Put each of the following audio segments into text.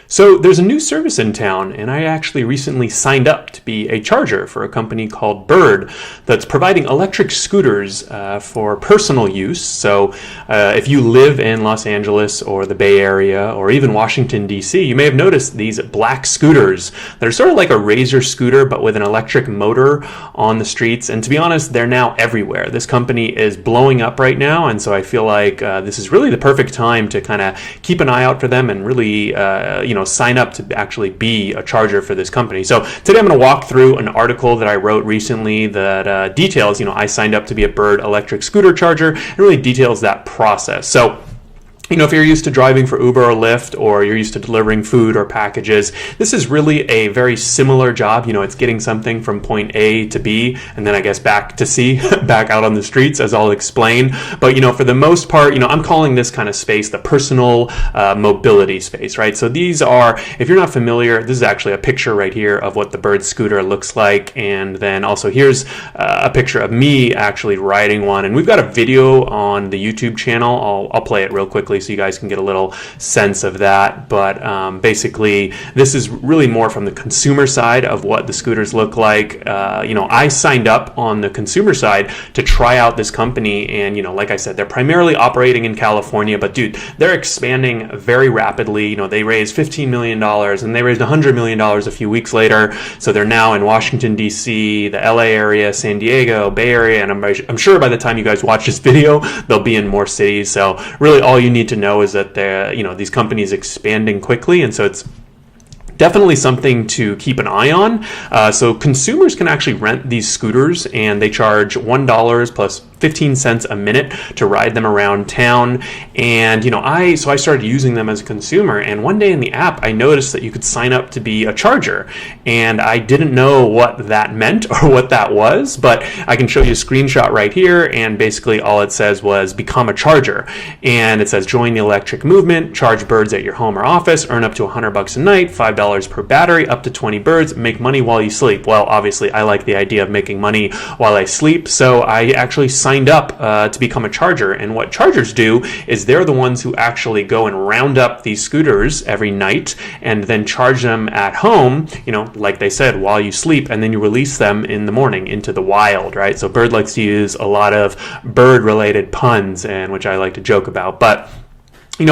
So there's a new service in town, and I actually recently signed up to be a charger for a company called Bird that's providing electric scooters for personal use. So if you live in Los Angeles or the Bay Area or even Washington, D.C., you may have noticed these black scooters that are sort of like a Razor scooter but with an electric motor on the streets. And to be honest, they're now everywhere. This company is blowing up right now, and so I feel like this is really the perfect time to kind of keep an eye out for them and really sign up to actually be a charger for this company. So today I'm going to walk through an article that I wrote recently that details, I signed up to be a Bird electric scooter charger. It really details that process. So if you're used to driving for Uber or Lyft, or you're used to delivering food or packages, this is really a very similar job. It's getting something from point A to B, and then I guess back to C, back out on the streets, as I'll explain. But, for the most part, I'm calling this kind of space the personal mobility space, right? So these are, if you're not familiar, this is actually a picture right here of what the Bird scooter looks like. And then also here's a picture of me actually riding one. And we've got a video on the YouTube channel. I'll play it real quickly so you guys can get a little sense of that. But basically, this is really more from the consumer side of what the scooters look like. I signed up on the consumer side to try out this company, and like I said, they're primarily operating in California, but dude, they're expanding very rapidly. They raised $15 million and they raised $100 million a few weeks later. So they're now in Washington, D.C., the LA area, San Diego, Bay Area, and I'm sure by the time you guys watch this video, they'll be in more cities. So really all you need to know is that these companies expanding quickly, and so it's definitely something to keep an eye on. So consumers can actually rent these scooters, and they charge $1 plus 15 cents a minute to ride them around town. And I started using them as a consumer, and one day in the app I noticed that you could sign up to be a charger, and I didn't know what that meant or what that was, but I can show you a screenshot right here, and basically all it says was become a charger, and it says join the electric movement, charge birds at your home or office, earn up to $100 a night, $5 per battery, up to 20 birds, make money while you sleep. Well, obviously I like the idea of making money while I sleep, so I actually signed up to become a charger. And what chargers do is they're the ones who actually go and round up these scooters every night and then charge them at home, like they said, while you sleep, and then you release them in the morning into the wild, right? So Bird likes to use a lot of bird-related puns, and which I like to joke about. But so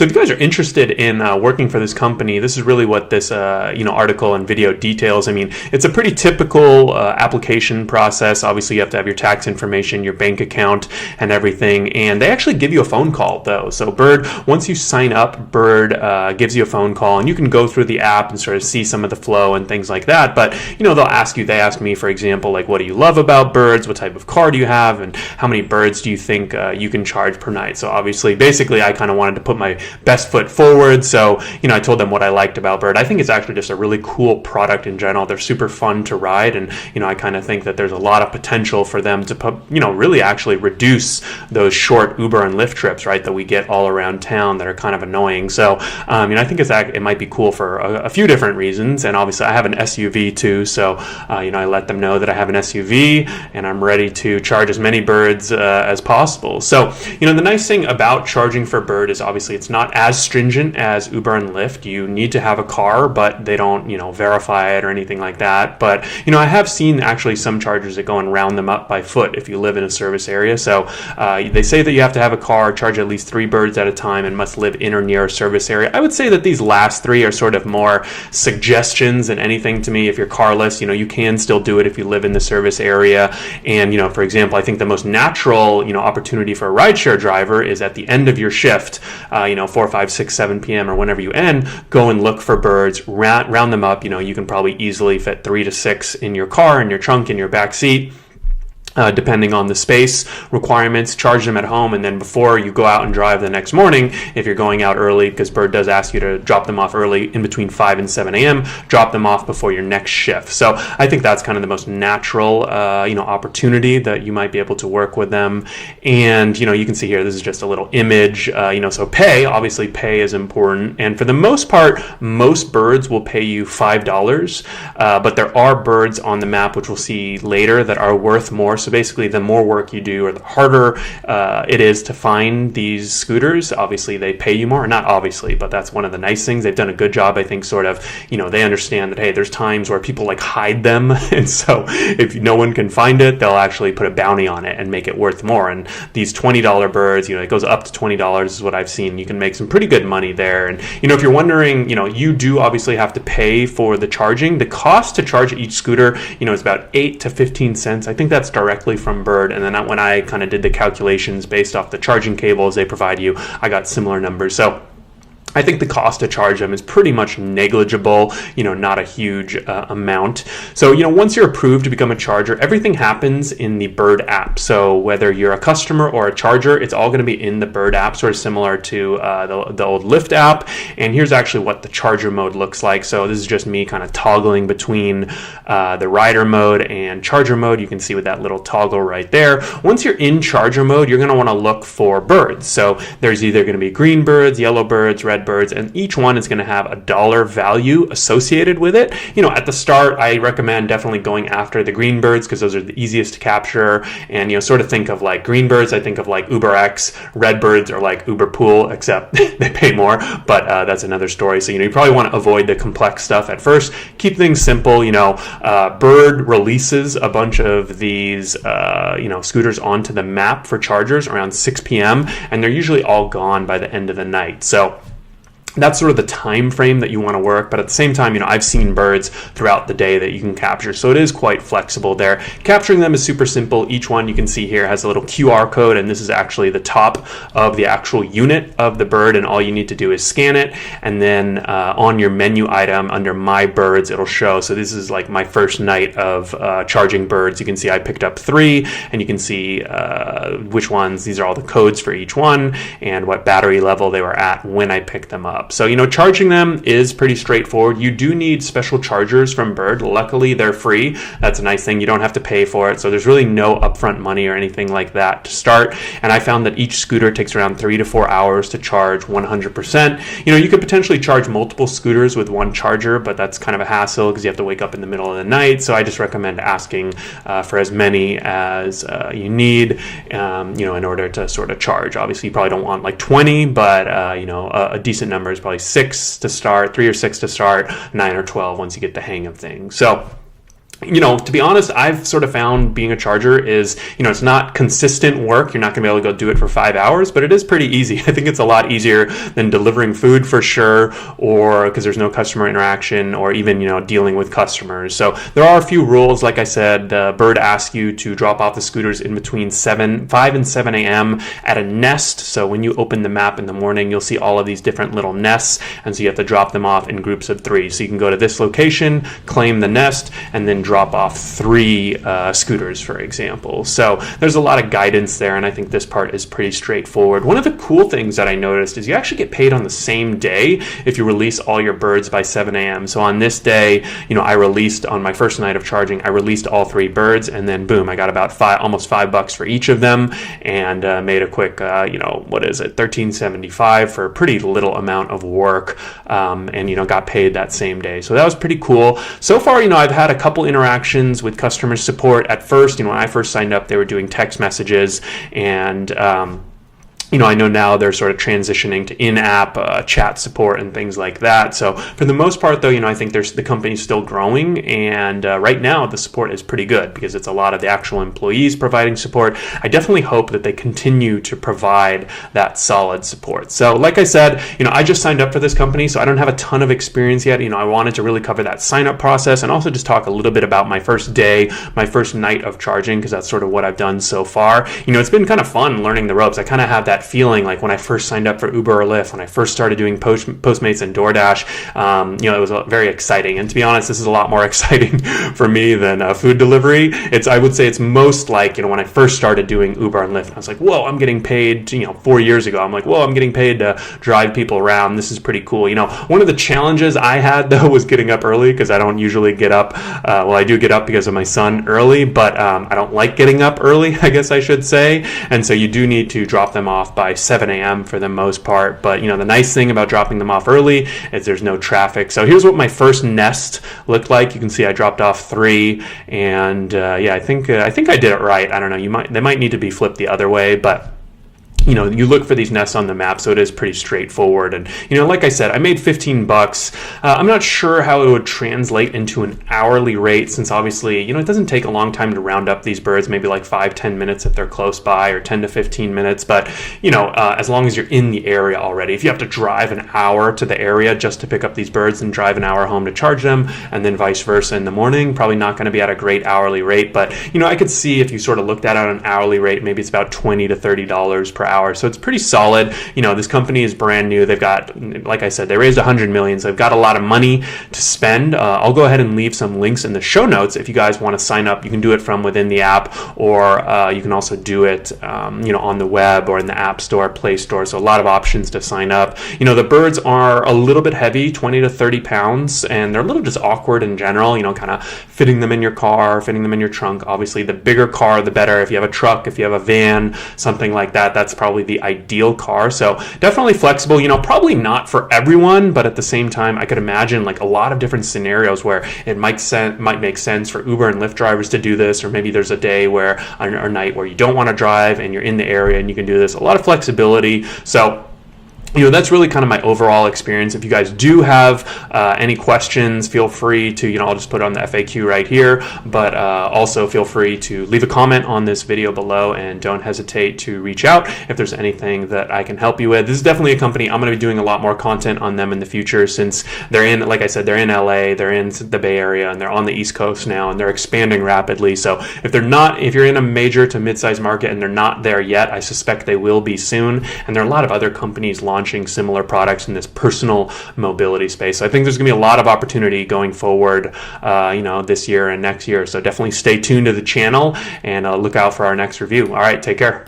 if you guys are interested in working for this company, this is really what this article and video details. I mean, it's a pretty typical application process. Obviously, you have to have your tax information, your bank account, and everything. And they actually give you a phone call, though. So Bird, once you sign up, Bird gives you a phone call, and you can go through the app and sort of see some of the flow and things like that. But they'll ask you. They ask me, for example, like, what do you love about birds? What type of car do you have? And how many birds do you think you can charge per night? So obviously, basically, I kind of wanted to put my best foot forward. So, I told them what I liked about Bird. I think it's actually just a really cool product in general. They're super fun to ride. And, I kind of think that there's a lot of potential for them to, really actually reduce those short Uber and Lyft trips, right, that we get all around town that are kind of annoying. So, I think it might be cool for a few different reasons. And obviously I have an SUV too. So, I let them know that I have an SUV and I'm ready to charge as many birds as possible. So, the nice thing about charging for Bird is obviously it's not as stringent as Uber and Lyft. You need to have a car, but they don't, verify it or anything like that. But, I have seen actually some chargers that go and round them up by foot if you live in a service area. So they say that you have to have a car, charge at least 3 birds at a time, and must live in or near a service area. I would say that these last 3 are sort of more suggestions than anything to me. If you're carless, you can still do it if you live in the service area. And, for example, I think the most natural, opportunity for a rideshare driver is at the end of your shift, 4, 5, 6, 7 p.m. or whenever you end, go and look for birds, round them up. You can probably easily fit 3 to 6 in your car, in your trunk, in your back seat. Depending on the space requirements, charge them at home, and then before you go out and drive the next morning, if you're going out early, because Bird does ask you to drop them off early in between 5 and 7 a.m., drop them off before your next shift. So I think that's kind of the most natural, opportunity that you might be able to work with them. And, you can see here, this is just a little image, so obviously pay is important. And for the most part, most birds will pay you $5, but there are birds on the map, which we'll see later, that are worth more. So basically, the more work you do, or the harder it is to find these scooters, obviously they pay you more. Not obviously, but that's one of the nice things. They've done a good job, I think, sort of, they understand that, hey, there's times where people like hide them. And so if no one can find it, they'll actually put a bounty on it and make it worth more. And these $20 birds, it goes up to $20 is what I've seen. You can make some pretty good money there. And, if you're wondering, you do obviously have to pay for the charging. The cost to charge each scooter, is about 8 to 15 cents. I think that's directly from Bird. And then when I kind of did the calculations based off the charging cables they provide you, I got similar numbers. So I think the cost to charge them is pretty much negligible, not a huge amount. So, once you're approved to become a charger, everything happens in the Bird app. So whether you're a customer or a charger, it's all going to be in the Bird app, sort of similar to the old Lyft app. And here's actually what the charger mode looks like. So this is just me kind of toggling between the rider mode and charger mode. You can see with that little toggle right there. Once you're in charger mode, you're going to want to look for birds. So there's either going to be green birds, yellow birds, red birds, and each one is going to have a dollar value associated with it. At the start, I recommend definitely going after the green birds because those are the easiest to capture. And sort of think of like green birds, I think of like UberX. Red birds are like Uber Pool, except they pay more, but that's another story. So you probably want to avoid the complex stuff at first. Keep things simple. Bird releases a bunch of these scooters onto the map for chargers around 6 p.m. and they're usually all gone by the end of the night. So that's sort of the time frame that you want to work, but at the same time, I've seen birds throughout the day that you can capture, so it is quite flexible there. Capturing them is super simple. Each one you can see here has a little QR code, and this is actually the top of the actual unit of the bird, and all you need to do is scan it, and then on your menu item under My Birds, it'll show. So this is like my first night of charging birds. You can see I picked up 3, and you can see which ones. These are all the codes for each one and what battery level they were at when I picked them up. So, charging them is pretty straightforward. You do need special chargers from Bird. Luckily, they're free. That's a nice thing. You don't have to pay for it. So there's really no upfront money or anything like that to start. And I found that each scooter takes around 3 to 4 hours to charge 100%. You could potentially charge multiple scooters with one charger, but that's kind of a hassle because you have to wake up in the middle of the night. So I just recommend asking for as many as you need, in order to sort of charge. Obviously, you probably don't want like 20, but, a decent number is probably 6 to start, 3 or 6 to start, 9 or 12 once you get the hang of things. So to be honest, I've sort of found being a charger is, it's not consistent work. You're not going to be able to go do it for 5 hours, but it is pretty easy. I think it's a lot easier than delivering food for sure, or because there's no customer interaction, or even, dealing with customers. So there are a few rules. Like I said, Bird asks you to drop off the scooters in between 5 and 7 a.m. at a nest. So when you open the map in the morning, you'll see all of these different little nests. And so you have to drop them off in groups of 3. So you can go to this location, claim the nest, and then drop off 3 scooters, for example. So there's a lot of guidance there, and I think this part is pretty straightforward. One of the cool things that I noticed is you actually get paid on the same day if you release all your birds by 7 a.m. So on this day, I released, on my first night of charging, I released all 3 birds, and then boom, I got about almost $5 for each of them, and made a quick, $13.75 for a pretty little amount of work, and got paid that same day. So that was pretty cool. So far, I've had a couple interactions with customer support. At first, when I first signed up, they were doing text messages, and I know now they're sort of transitioning to in-app chat support and things like that. So for the most part, though, I think the company's still growing, and right now the support is pretty good because it's a lot of the actual employees providing support. I definitely hope that they continue to provide that solid support. So like I said, I just signed up for this company, so I don't have a ton of experience yet. I wanted to really cover that sign-up process and also just talk a little bit about my first day, my first night of charging, because that's sort of what I've done so far. It's been kind of fun learning the ropes. I kind of have that feeling like when I first signed up for Uber or Lyft, when I first started doing Postmates and DoorDash, it was very exciting. And to be honest, this is a lot more exciting for me than food delivery. I would say it's most like, when I first started doing Uber and Lyft, I was like, whoa, I'm getting paid, 4 years ago. I'm like, whoa, I'm getting paid to drive people around. This is pretty cool. One of the challenges I had, though, was getting up early because I don't usually get up. I do get up because of my son early, but I don't like getting up early, I guess I should say. And so you do need to drop them off off by 7 a.m. for the most part. But the nice thing about dropping them off early is there's no traffic. So here's what my first nest looked like. You can see I dropped off 3, and I think I did it right. I don't know. They might need to be flipped the other way, but you look for these nests on the map, so it is pretty straightforward. And, like I said, I made $15. I'm not sure how it would translate into an hourly rate, since obviously, it doesn't take a long time to round up these birds, maybe like 5-10 minutes if they're close by, or 10 to 15 minutes. But, as long as you're in the area already, if you have to drive an hour to the area just to pick up these birds and drive an hour home to charge them, and then vice versa in the morning, probably not going to be at a great hourly rate. But, I could see if you sort of looked at it on an hourly rate, maybe it's about $20 to $30 per hour. So it's pretty solid. This company is brand new. They've got, like I said, they raised $100 million, so they've got a lot of money to spend. I'll go ahead and leave some links in the show notes if you guys want to sign up. You can do it from within the app, or you can also do it, on the web or in the App Store, Play Store. So a lot of options to sign up. The birds are a little bit heavy, 20 to 30 pounds, and they're a little just awkward in general. Kind of fitting them in your car, fitting them in your trunk. Obviously, the bigger car, the better. If you have a truck, if you have a van, something like that, that's probably the ideal car. So definitely flexible, probably not for everyone, but at the same time, I could imagine like a lot of different scenarios where it might make sense for Uber and Lyft drivers to do this, or maybe there's a day or night where you don't want to drive and you're in the area and you can do this. A lot of flexibility. So that's really kind of my overall experience. If you guys do have any questions, feel free to, I'll just put on the FAQ right here, but also feel free to leave a comment on this video below, and don't hesitate to reach out if there's anything that I can help you with. This is definitely a company I'm going to be doing a lot more content on them in the future, since they're in, like I said, they're in LA, they're in the Bay Area, and they're on the East Coast now, and they're expanding rapidly. So if you're in a major to mid-sized market and they're not there yet, I suspect they will be soon. And there are a lot of other companies launching similar products in this personal mobility space. So I think there's going to be a lot of opportunity going forward, this year and next year. So definitely stay tuned to the channel and look out for our next review. All right, take care.